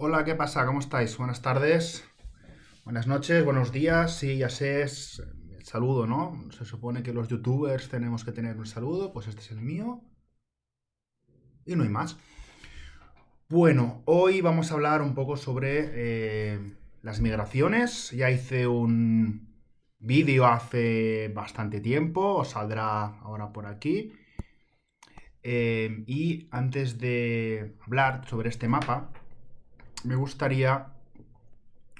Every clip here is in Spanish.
Hola, ¿qué pasa? ¿Cómo estáis? Buenas tardes, buenas noches, buenos días. Sí, ya sé, es el saludo, ¿no? Se supone que los youtubers tenemos que tener un saludo, pues este es el mío y no hay más. Bueno, hoy vamos a hablar un poco sobre las migraciones. Ya hice un vídeo hace bastante tiempo, os saldrá ahora por aquí. Y antes de hablar sobre este mapa, me gustaría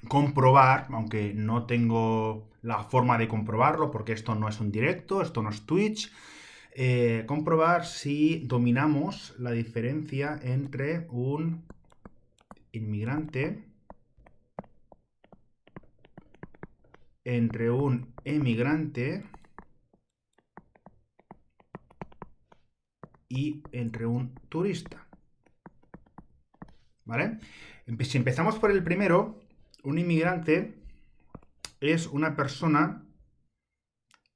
comprobar, aunque no tengo la forma de comprobarlo, porque esto no es un directo, esto no es Twitch, comprobar si dominamos la diferencia entre un inmigrante, entre un emigrante y entre un turista. ¿Vale? Si empezamos por el primero, un inmigrante es una persona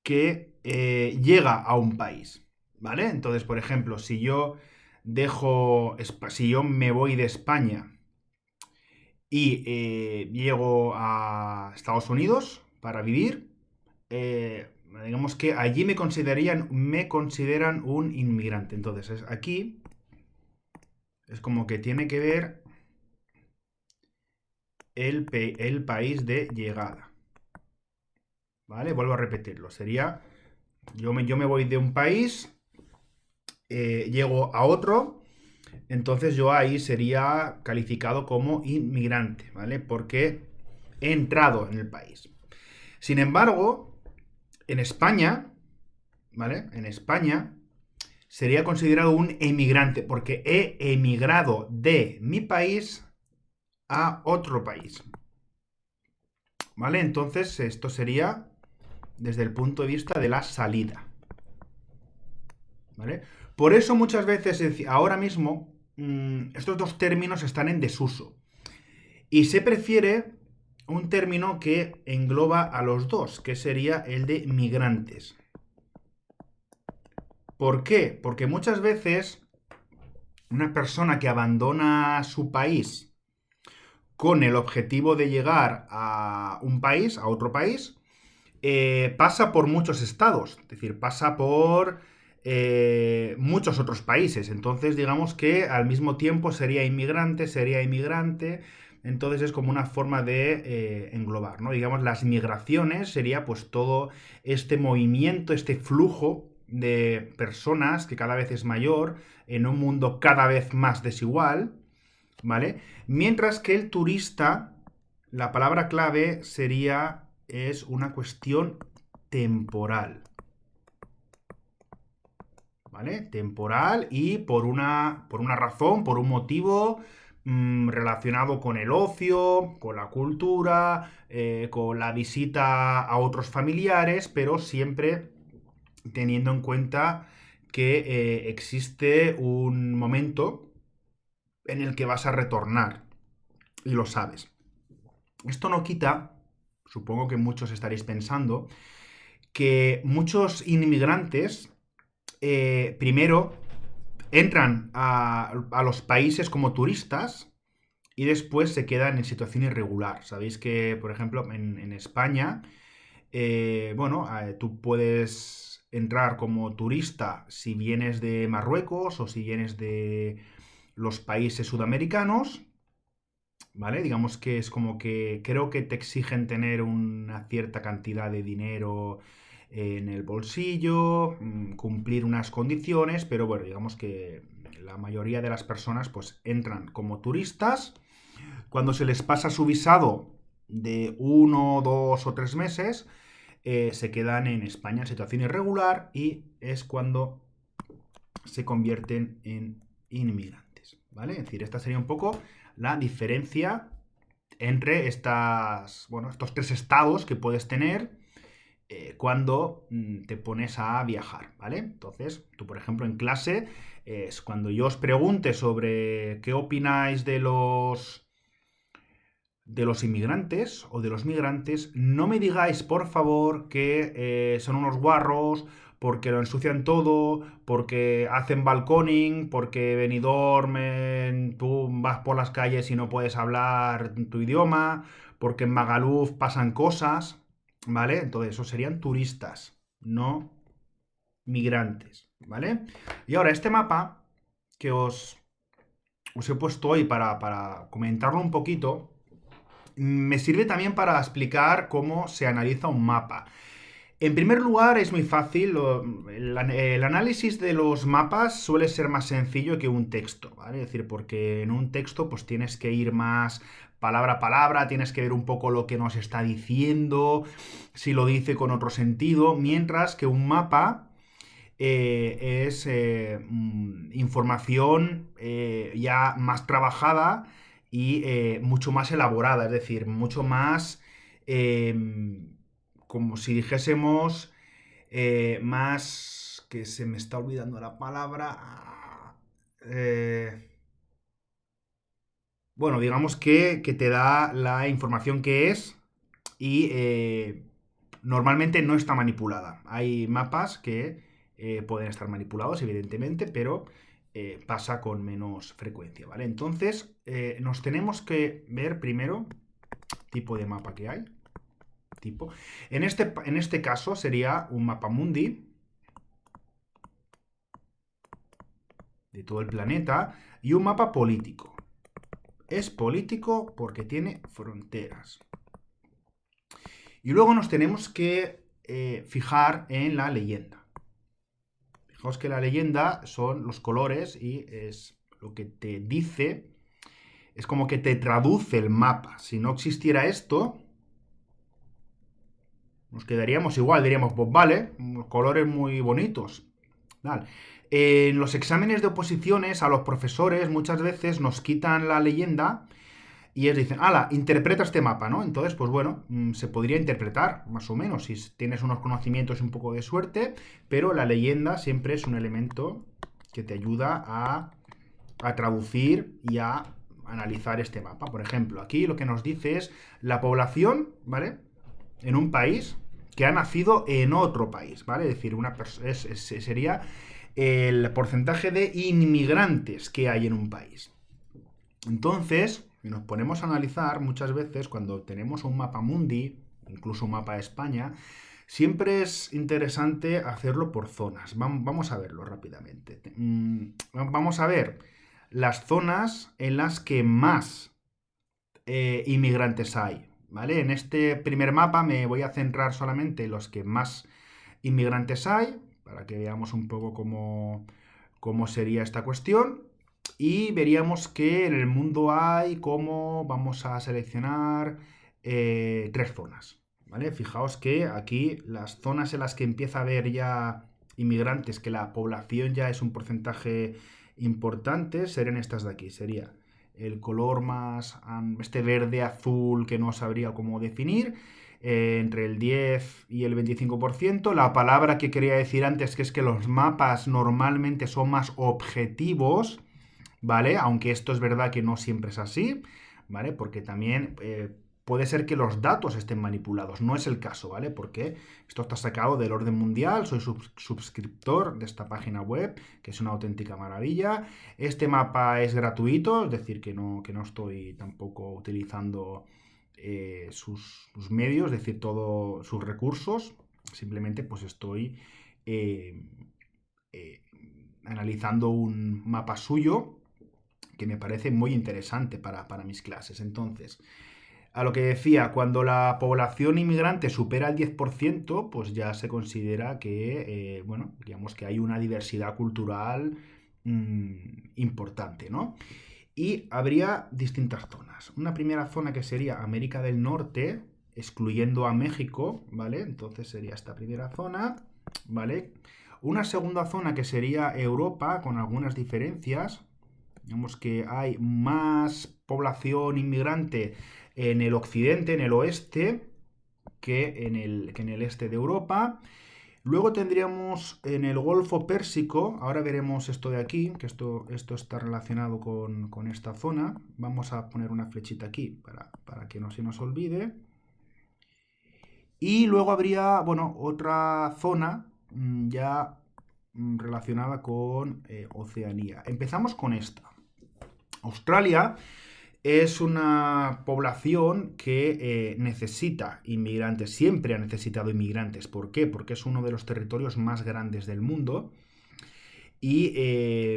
que llega a un país, ¿vale? Entonces, por ejemplo, si yo me voy de España y llego a Estados Unidos para vivir, digamos que allí me consideran un inmigrante. Entonces, aquí es como que tiene que ver el país de llegada, ¿vale? Vuelvo a repetirlo. Sería, yo me voy de un país, llego a otro. Entonces yo ahí sería calificado como inmigrante, ¿vale? Porque he entrado en el país. Sin embargo, en España, ¿vale? En España sería considerado un emigrante porque he emigrado de mi país a otro país, ¿vale? Entonces esto sería desde el punto de vista de la salida, ¿vale? Por eso muchas veces, ahora mismo, estos dos términos están en desuso. Y se prefiere un término que engloba a los dos, que sería el de migrantes. ¿Por qué? Porque muchas veces una persona que abandona su país con el objetivo de llegar a un país, a otro país, pasa por muchos estados, es decir, pasa por muchos otros países. Entonces, digamos que al mismo tiempo sería inmigrante. Entonces es como una forma de englobar, ¿no? Digamos, las migraciones sería pues todo este movimiento, este flujo de personas que cada vez es mayor en un mundo cada vez más desigual, ¿vale? Mientras que el turista, la palabra clave es una cuestión temporal, ¿vale? Temporal y por una razón, por un motivo relacionado con el ocio, con la cultura, con la visita a otros familiares, pero siempre teniendo en cuenta que existe un momento en el que vas a retornar y lo sabes. Esto no quita, supongo que muchos estaréis pensando, que muchos inmigrantes primero entran a los países como turistas y después se quedan en situación irregular. Sabéis que, por ejemplo, en España, bueno, tú puedes entrar como turista si vienes de Marruecos o si vienes de los países sudamericanos, ¿vale? Digamos que es como que creo que te exigen tener una cierta cantidad de dinero en el bolsillo, cumplir unas condiciones, pero bueno, digamos que la mayoría de las personas pues entran como turistas. Cuando se les pasa su visado de 1, 2 o 3 meses, se quedan en España en situación irregular y es cuando se convierten en inmigrantes, ¿vale? Es decir, esta sería un poco la diferencia entre estos tres estados que puedes tener cuando te pones a viajar, ¿vale? Entonces, tú, por ejemplo, en clase, cuando yo os pregunte sobre qué opináis de los inmigrantes o de los migrantes, no me digáis, por favor, que son unos guarros, porque lo ensucian todo, porque hacen balconing, porque Benidorm, tú vas por las calles y no puedes hablar tu idioma, porque en Magaluf pasan cosas, ¿vale? Entonces, esos serían turistas, no migrantes, ¿vale? Y ahora, este mapa que os he puesto hoy para comentarlo un poquito, me sirve también para explicar cómo se analiza un mapa. En primer lugar, es muy fácil. El análisis de los mapas suele ser más sencillo que un texto, ¿vale? Es decir, porque en un texto pues tienes que ir más palabra a palabra, tienes que ver un poco lo que nos está diciendo, si lo dice con otro sentido, mientras que un mapa es información ya más trabajada y mucho más elaborada, es decir, mucho más, como si dijésemos, más, que se me está olvidando la palabra, eh, bueno, digamos que te da la información que es y normalmente no está manipulada. Hay mapas que pueden estar manipulados, evidentemente, pero pasa con menos frecuencia, ¿vale? Entonces, nos tenemos que ver primero tipo de mapa que hay. Tipo. En este caso sería un mapa mundi de todo el planeta y un mapa político. Es político porque tiene fronteras. Y luego nos tenemos que fijar en la leyenda. Fijaos que la leyenda son los colores y es lo que te dice, es como que te traduce el mapa. Si no existiera esto, nos quedaríamos igual, diríamos, pues vale, colores muy bonitos. Vale. En los exámenes de oposiciones a los profesores muchas veces nos quitan la leyenda y ellos dicen, ala, interpreta este mapa, ¿no? Entonces, pues bueno, se podría interpretar, más o menos, si tienes unos conocimientos y un poco de suerte, pero la leyenda siempre es un elemento que te ayuda a traducir y a analizar este mapa. Por ejemplo, aquí lo que nos dice es la población, ¿vale? En un país que ha nacido en otro país, ¿vale? Es decir, sería el porcentaje de inmigrantes que hay en un país. Entonces, si nos ponemos a analizar, muchas veces cuando tenemos un mapa mundi, incluso un mapa de España, siempre es interesante hacerlo por zonas. Vamos a verlo rápidamente. Vamos a ver las zonas en las que más inmigrantes hay, ¿vale? En este primer mapa me voy a centrar solamente en los que más inmigrantes hay, para que veamos un poco cómo sería esta cuestión. Y veríamos que en el mundo hay como vamos a seleccionar tres zonas, ¿vale? Fijaos que aquí las zonas en las que empieza a haber ya inmigrantes, que la población ya es un porcentaje importante, serían estas de aquí. Sería el color más, este verde azul que no sabría cómo definir, entre el 10 y el 25%. La palabra que quería decir antes, que es que los mapas normalmente son más objetivos, ¿vale? Aunque esto es verdad que no siempre es así, ¿vale? Porque también puede ser que los datos estén manipulados. No es el caso, ¿vale? Porque esto está sacado del orden mundial. Soy suscriptor de esta página web, que es una auténtica maravilla. Este mapa es gratuito, es decir, que no estoy tampoco utilizando sus medios, es decir, todos sus recursos. Simplemente pues estoy eh, analizando un mapa suyo que me parece muy interesante para mis clases. Entonces, a lo que decía, cuando la población inmigrante supera el 10%, pues ya se considera que, bueno, digamos que hay una diversidad cultural importante, ¿no? Y habría distintas zonas. Una primera zona que sería América del Norte, excluyendo a México, ¿vale? Entonces sería esta primera zona, ¿vale? Una segunda zona que sería Europa, con algunas diferencias. Digamos que hay más población inmigrante en el occidente, en el oeste, que en el este de Europa. Luego tendríamos en el Golfo Pérsico, ahora veremos esto de aquí, que esto está relacionado con esta zona. Vamos a poner una flechita aquí para que no se nos olvide. Y luego habría, bueno, otra zona ya relacionada con Oceanía. Empezamos con esta. Australia es una población que necesita inmigrantes, siempre ha necesitado inmigrantes. ¿Por qué? Porque es uno de los territorios más grandes del mundo y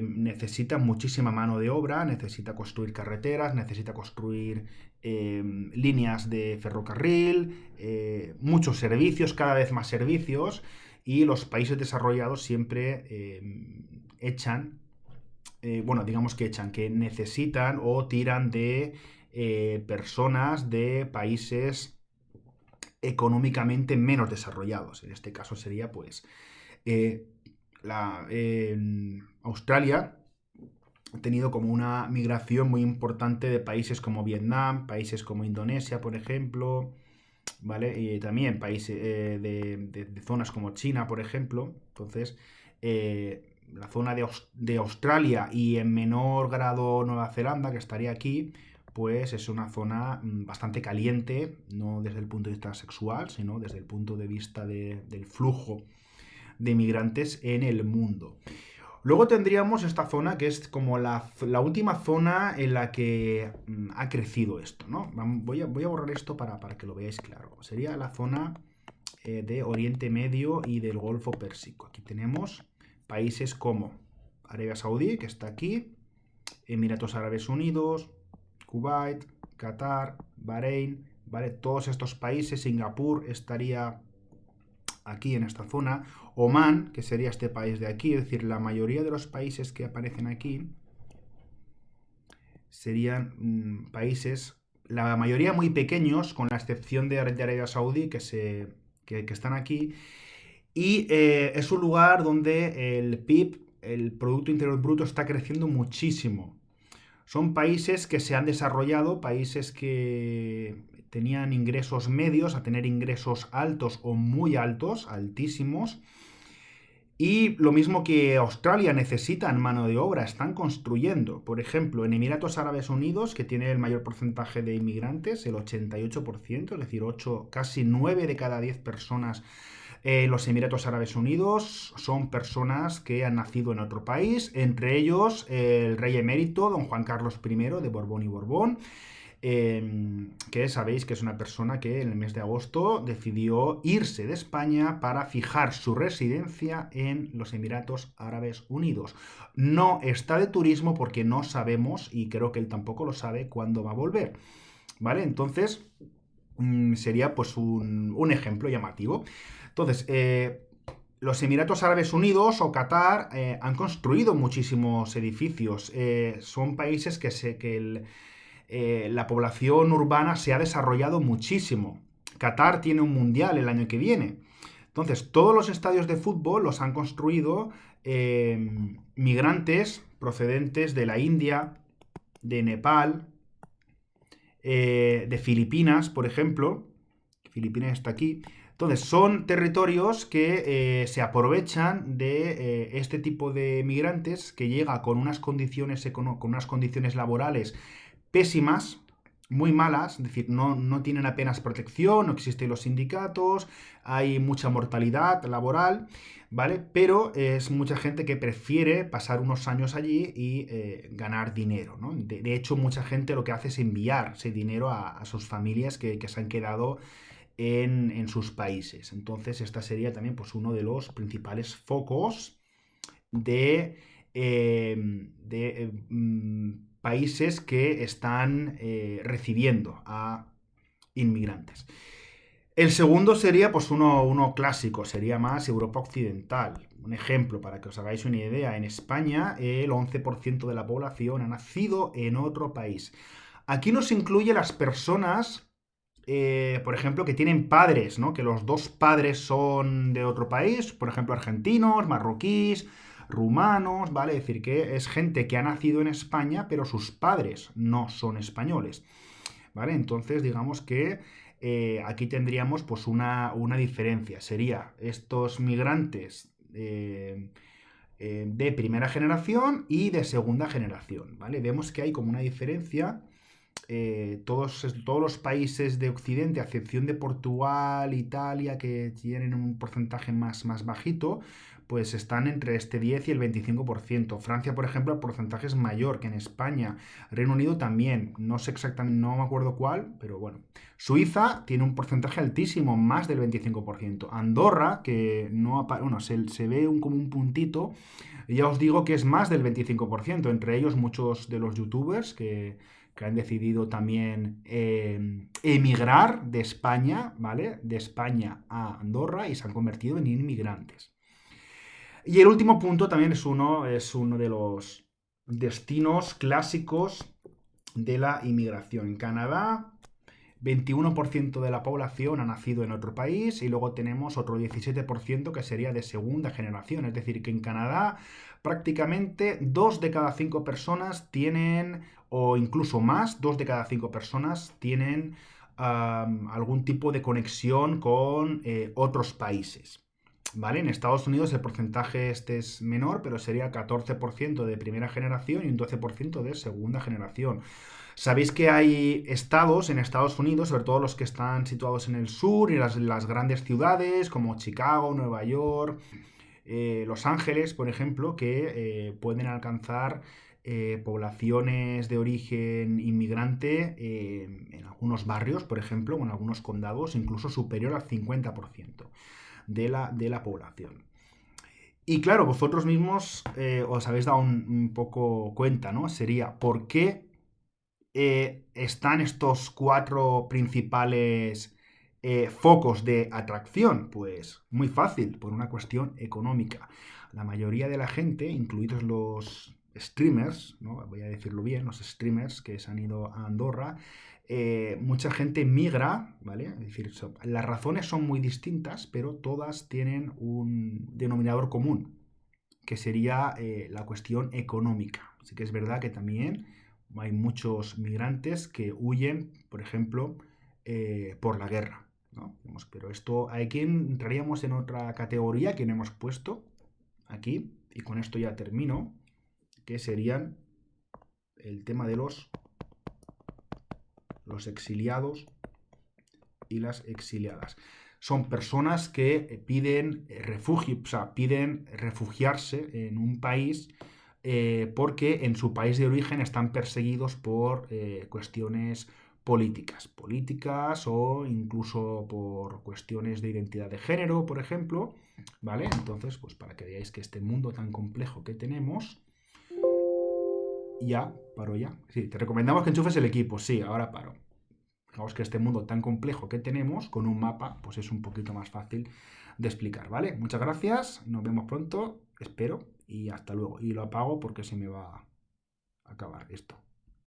necesita muchísima mano de obra, necesita construir carreteras, necesita construir líneas de ferrocarril, muchos servicios, cada vez más servicios, y los países desarrollados siempre echan, bueno, digamos que echan, que necesitan o tiran de personas de países económicamente menos desarrollados. En este caso sería pues eh, Australia ha tenido como una migración muy importante de países como Vietnam, países como Indonesia, por ejemplo, ¿vale? Y también países de zonas como China, por ejemplo. Entonces, la zona de Australia y en menor grado Nueva Zelanda, que estaría aquí, pues es una zona bastante caliente, no desde el punto de vista sexual, sino desde el punto de vista del flujo de inmigrantes en el mundo. Luego tendríamos esta zona que es como la última zona en la que ha crecido esto, ¿no? Voy a borrar esto para que lo veáis claro. Sería la zona de Oriente Medio y del Golfo Pérsico. Aquí tenemos países como Arabia Saudí, que está aquí, Emiratos Árabes Unidos, Kuwait, Qatar, Bahrein, ¿vale? Todos estos países, Singapur estaría aquí en esta zona, Omán, que sería este país de aquí, es decir, la mayoría de los países que aparecen aquí serían países, la mayoría muy pequeños, con la excepción de Arabia Saudí, que están aquí, y es un lugar donde el PIB, el Producto Interior Bruto, está creciendo muchísimo. Son países que se han desarrollado, países que tenían ingresos medios, a tener ingresos altos o muy altos, altísimos. Y lo mismo que Australia necesitan mano de obra, están construyendo. Por ejemplo, en Emiratos Árabes Unidos, que tiene el mayor porcentaje de inmigrantes, el 88%, es decir, casi 9 de cada 10 personas en los Emiratos Árabes Unidos son personas que han nacido en otro país, entre ellos el rey emérito, don Juan Carlos I de Borbón y Borbón, que sabéis que es una persona que en el mes de agosto decidió irse de España para fijar su residencia en los Emiratos Árabes Unidos. No está de turismo porque no sabemos, y creo que él tampoco lo sabe, cuándo va a volver. ¿Vale? Entonces, sería pues un ejemplo llamativo. Entonces, los Emiratos Árabes Unidos o Qatar han construido muchísimos edificios. Son países que la población urbana se ha desarrollado muchísimo. Qatar tiene un mundial el año que viene. Entonces, todos los estadios de fútbol los han construido migrantes procedentes de la India, de Nepal, de Filipinas, por ejemplo. Filipinas está aquí. Entonces, son territorios que se aprovechan de este tipo de migrantes que llega con unas condiciones laborales pésimas, muy malas, es decir, no tienen apenas protección, no existen los sindicatos, hay mucha mortalidad laboral, ¿vale? Pero es mucha gente que prefiere pasar unos años allí y ganar dinero, ¿no? De hecho, mucha gente lo que hace es enviar ese dinero a sus familias que se han quedado en sus países. Entonces, esta sería también pues, uno de los principales focos de países que están recibiendo a inmigrantes. El segundo sería pues uno clásico, sería más Europa Occidental. Un ejemplo, para que os hagáis una idea, en España el 11% de la población ha nacido en otro país. Aquí nos incluye las personas por ejemplo, que tienen padres, ¿no? Que los dos padres son de otro país, por ejemplo, argentinos, marroquíes, rumanos, ¿vale? Es decir, que es gente que ha nacido en España, pero sus padres no son españoles, ¿vale? Entonces, digamos que aquí tendríamos pues una diferencia. Sería estos migrantes de primera generación y de segunda generación, ¿vale? Vemos que hay como una diferencia todos los países de Occidente, a excepción de Portugal, Italia, que tienen un porcentaje más bajito, pues están entre este 10 y el 25%. Francia, por ejemplo, el porcentaje es mayor que en España. Reino Unido también, no sé exactamente, no me acuerdo cuál, pero bueno. Suiza tiene un porcentaje altísimo, más del 25%. Andorra, que no bueno, se ve como un puntito, ya os digo que es más del 25%, entre ellos muchos de los youtubers que han decidido también emigrar de España, ¿vale? De España a Andorra y se han convertido en inmigrantes. Y el último punto también es uno de los destinos clásicos de la inmigración. En Canadá, 21% de la población ha nacido en otro país y luego tenemos otro 17% que sería de segunda generación. Es decir, que en Canadá prácticamente 2 de cada 5 personas tienen, o incluso más, 2 de cada 5 personas tienen algún tipo de conexión con otros países. ¿Vale? En Estados Unidos el porcentaje este es menor, pero sería 14% de primera generación y un 12% de segunda generación. Sabéis que hay estados en Estados Unidos, sobre todo los que están situados en el sur y las grandes ciudades como Chicago, Nueva York, Los Ángeles, por ejemplo, que pueden alcanzar poblaciones de origen inmigrante en algunos barrios, por ejemplo, o en algunos condados, incluso superior al 50% de la población. Y claro, vosotros mismos os habéis dado un poco cuenta, ¿no? Sería, ¿por qué están estos 4 principales focos de atracción? Pues muy fácil, por una cuestión económica. La mayoría de la gente, incluidos los streamers, ¿no? Voy a decirlo bien, los streamers que se han ido a Andorra, mucha gente migra, ¿vale? Es decir, las razones son muy distintas, pero todas tienen un denominador común, que sería la cuestión económica. Así que es verdad que también hay muchos migrantes que huyen, por ejemplo, por la guerra, ¿no? Pero esto aquí entraríamos en otra categoría que no hemos puesto aquí, y con esto ya termino, que serían el tema de los exiliados y las exiliadas. Son personas que piden refugio, o sea, piden refugiarse en un país porque en su país de origen están perseguidos por cuestiones políticas o incluso por cuestiones de identidad de género, por ejemplo, ¿vale? Entonces, pues para que veáis que este mundo tan complejo que tenemos, ya, paro ya. Sí, te recomendamos que enchufes el equipo, sí, ahora paro. Digamos que este mundo tan complejo que tenemos, con un mapa, pues es un poquito más fácil de explicar, ¿vale? Muchas gracias, nos vemos pronto, espero, y hasta luego. Y lo apago porque se me va a acabar esto.